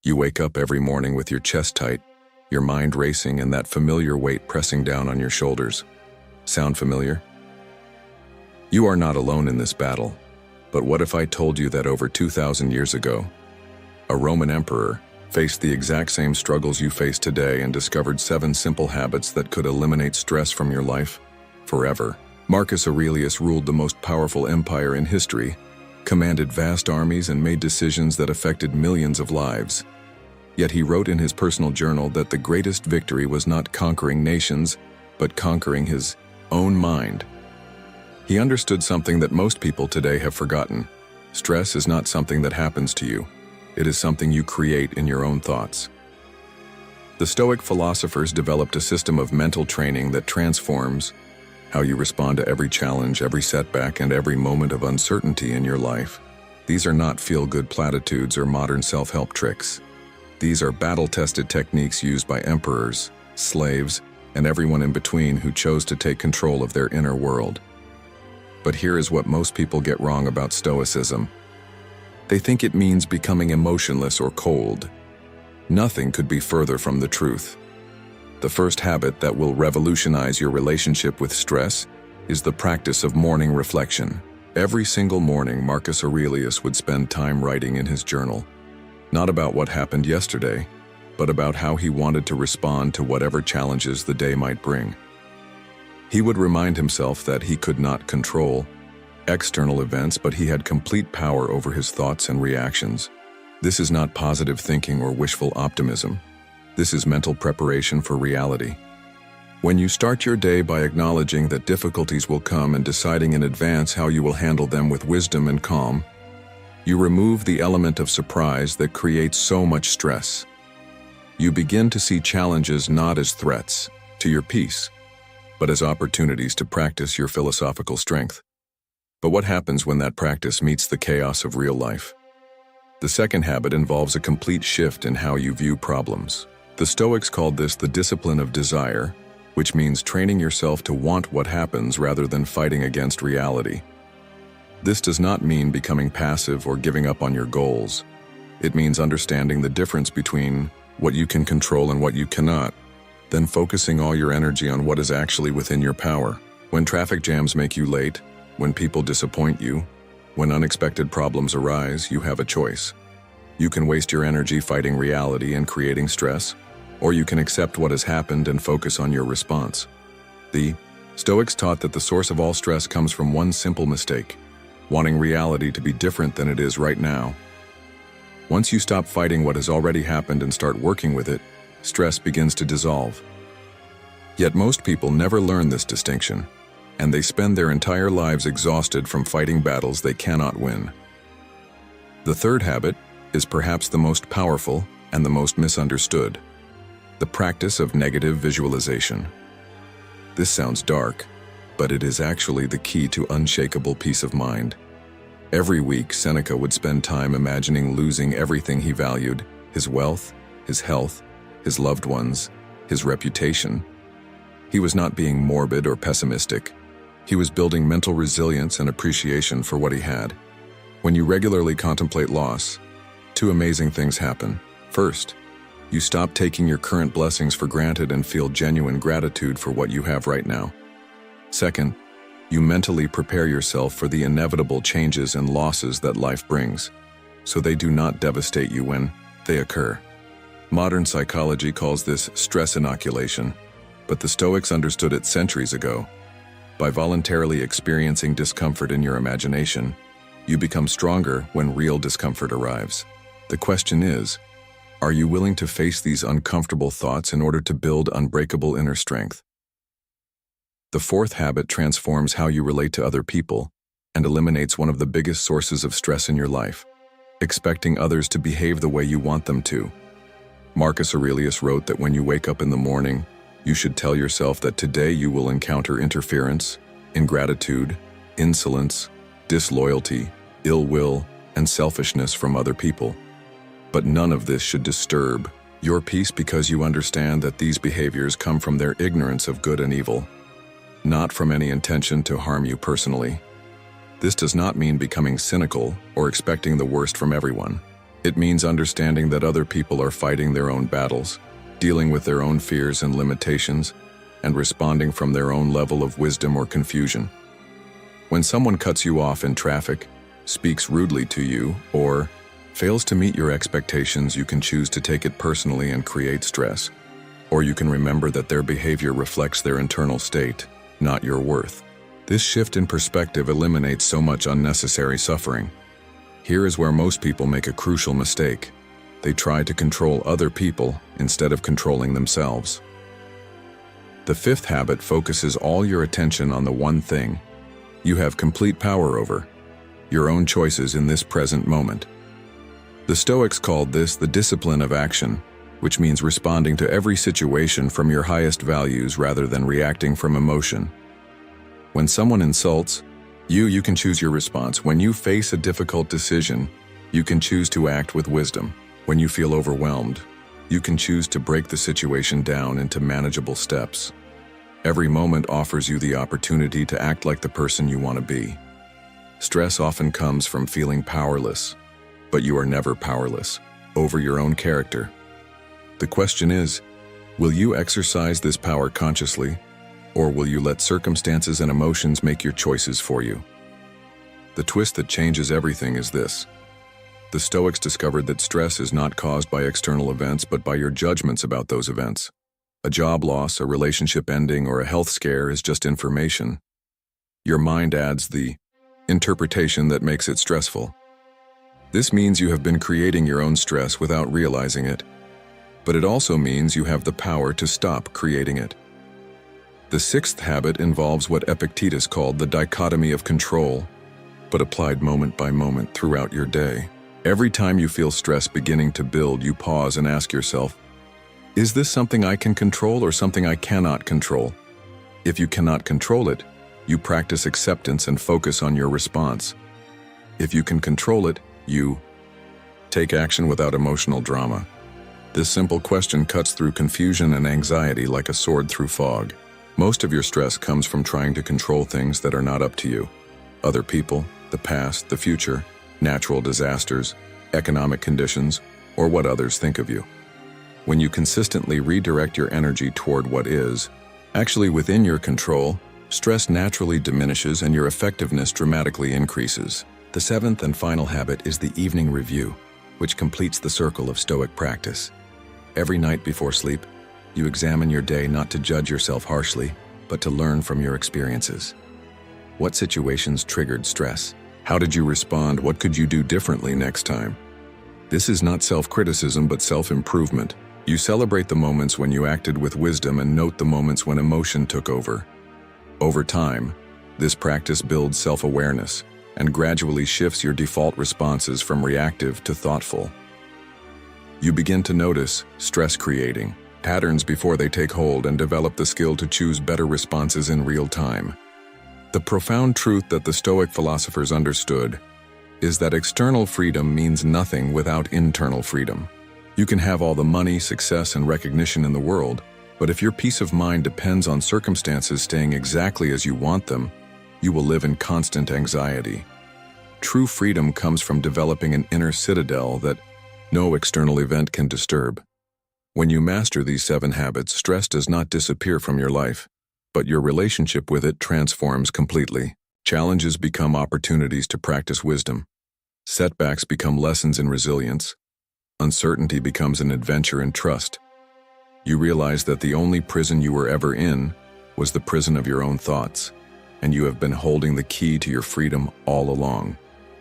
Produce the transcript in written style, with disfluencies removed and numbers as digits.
You wake up every morning with your chest tight, your mind racing, and that familiar weight pressing down on your shoulders. Sound familiar? You are not alone in this battle, but what if I told you that over 2,000 years ago, a Roman emperor faced the exact same struggles you face today and discovered 7 simple habits that could eliminate stress from your life forever? Marcus Aurelius ruled the most powerful empire in history, commanded vast armies, and made decisions that affected millions of lives. Yet he wrote in his personal journal that the greatest victory was not conquering nations, but conquering his own mind. He understood something that most people today have forgotten. Stress is not something that happens to you. It is something you create in your own thoughts. The Stoic philosophers developed a system of mental training that transforms how you respond to every challenge, every setback, and every moment of uncertainty in your life. These are not feel-good platitudes or modern self-help tricks. These are battle-tested techniques used by emperors, slaves, and everyone in between who chose to take control of their inner world. But here is what most people get wrong about Stoicism. They think it means becoming emotionless or cold. Nothing could be further from the truth. The first habit that will revolutionize your relationship with stress is the practice of morning reflection. Every single morning, Marcus Aurelius would spend time writing in his journal, not about what happened yesterday, but about how he wanted to respond to whatever challenges the day might bring. He would remind himself that he could not control external events, but he had complete power over his thoughts and reactions. This is not positive thinking or wishful optimism. This is mental preparation for reality. When you start your day by acknowledging that difficulties will come and deciding in advance how you will handle them with wisdom and calm, you remove the element of surprise that creates so much stress. You begin to see challenges not as threats to your peace, but as opportunities to practice your philosophical strength. But what happens when that practice meets the chaos of real life? The second habit involves a complete shift in how you view problems. The Stoics called this the discipline of desire, which means training yourself to want what happens rather than fighting against reality. This does not mean becoming passive or giving up on your goals. It means understanding the difference between what you can control and what you cannot, then focusing all your energy on what is actually within your power. When traffic jams make you late, when people disappoint you, when unexpected problems arise, you have a choice. You can waste your energy fighting reality and creating stress, or you can accept what has happened and focus on your response. The Stoics taught that the source of all stress comes from one simple mistake: wanting reality to be different than it is right now. Once you stop fighting what has already happened and start working with it, stress begins to dissolve. Yet most people never learn this distinction, and they spend their entire lives exhausted from fighting battles they cannot win. The third habit is perhaps the most powerful and the most misunderstood: the practice of negative visualization. This sounds dark, but it is actually the key to unshakable peace of mind. Every week, Seneca would spend time imagining losing everything he valued: his wealth, his health, his loved ones, his reputation. He was not being morbid or pessimistic. He was building mental resilience and appreciation for what he had. When you regularly contemplate loss, 2 amazing things happen. First, you stop taking your current blessings for granted and feel genuine gratitude for what you have right now. Second, you mentally prepare yourself for the inevitable changes and losses that life brings, so they do not devastate you when they occur. Modern psychology calls this stress inoculation, but the Stoics understood it centuries ago. By voluntarily experiencing discomfort in your imagination, you become stronger when real discomfort arrives. The question is, are you willing to face these uncomfortable thoughts in order to build unbreakable inner strength? The fourth habit transforms how you relate to other people and eliminates one of the biggest sources of stress in your life: expecting others to behave the way you want them to. Marcus Aurelius wrote that when you wake up in the morning, you should tell yourself that today you will encounter interference, ingratitude, insolence, disloyalty, ill will, and selfishness from other people. But none of this should disturb your peace, because you understand that these behaviors come from their ignorance of good and evil, not from any intention to harm you personally. This does not mean becoming cynical or expecting the worst from everyone. It means understanding that other people are fighting their own battles, dealing with their own fears and limitations, and responding from their own level of wisdom or confusion. When someone cuts you off in traffic, speaks rudely to you, or fails to meet your expectations, you can choose to take it personally and create stress. Or you can remember that their behavior reflects their internal state, not your worth. This shift in perspective eliminates so much unnecessary suffering. Here is where most people make a crucial mistake. They try to control other people instead of controlling themselves. The fifth habit focuses all your attention on the one thing you have complete power over: your own choices in this present moment. The Stoics called this the discipline of action, which means responding to every situation from your highest values rather than reacting from emotion. When someone insults you can choose your response. When you face a difficult decision, you can choose to act with wisdom. When you feel overwhelmed, you can choose to break the situation down into manageable steps. Every moment offers you the opportunity to act like the person you want to be. Stress often comes from feeling powerless, but you are never powerless over your own character. The question is, will you exercise this power consciously, or will you let circumstances and emotions make your choices for you? The twist that changes everything is this. The Stoics discovered that stress is not caused by external events, but by your judgments about those events. A job loss, a relationship ending, or a health scare is just information. Your mind adds the interpretation that makes it stressful. This means you have been creating your own stress without realizing it, but it also means you have the power to stop creating it. The sixth habit involves what Epictetus called the dichotomy of control, but applied moment by moment throughout your day. Every time you feel stress beginning to build, you pause and ask yourself, is this something I can control or something I cannot control? If you cannot control it, you practice acceptance and focus on your response. If you can control it, you take action without emotional drama. This simple question cuts through confusion and anxiety like a sword through fog. Most of your stress comes from trying to control things that are not up to you. Other people, the past, the future, natural disasters, economic conditions, or what others think of you. When you consistently redirect your energy toward what is actually within your control, stress naturally diminishes and your effectiveness dramatically increases. The seventh and final habit is the evening review, which completes the circle of Stoic practice. Every night before sleep, you examine your day not to judge yourself harshly, but to learn from your experiences. What situations triggered stress? How did you respond? What could you do differently next time? This is not self-criticism, but self-improvement. You celebrate the moments when you acted with wisdom and note the moments when emotion took over. Over time, this practice builds self-awareness and gradually shifts your default responses from reactive to thoughtful. You begin to notice stress-creating patterns before they take hold and develop the skill to choose better responses in real time. The profound truth that the Stoic philosophers understood is that external freedom means nothing without internal freedom. You can have all the money, success, and recognition in the world, but if your peace of mind depends on circumstances staying exactly as you want them, you will live in constant anxiety. True freedom comes from developing an inner citadel that no external event can disturb. When you master these 7 habits, stress does not disappear from your life, but your relationship with it transforms completely. Challenges become opportunities to practice wisdom. Setbacks become lessons in resilience. Uncertainty becomes an adventure in trust. You realize that the only prison you were ever in was the prison of your own thoughts, and you have been holding the key to your freedom all along.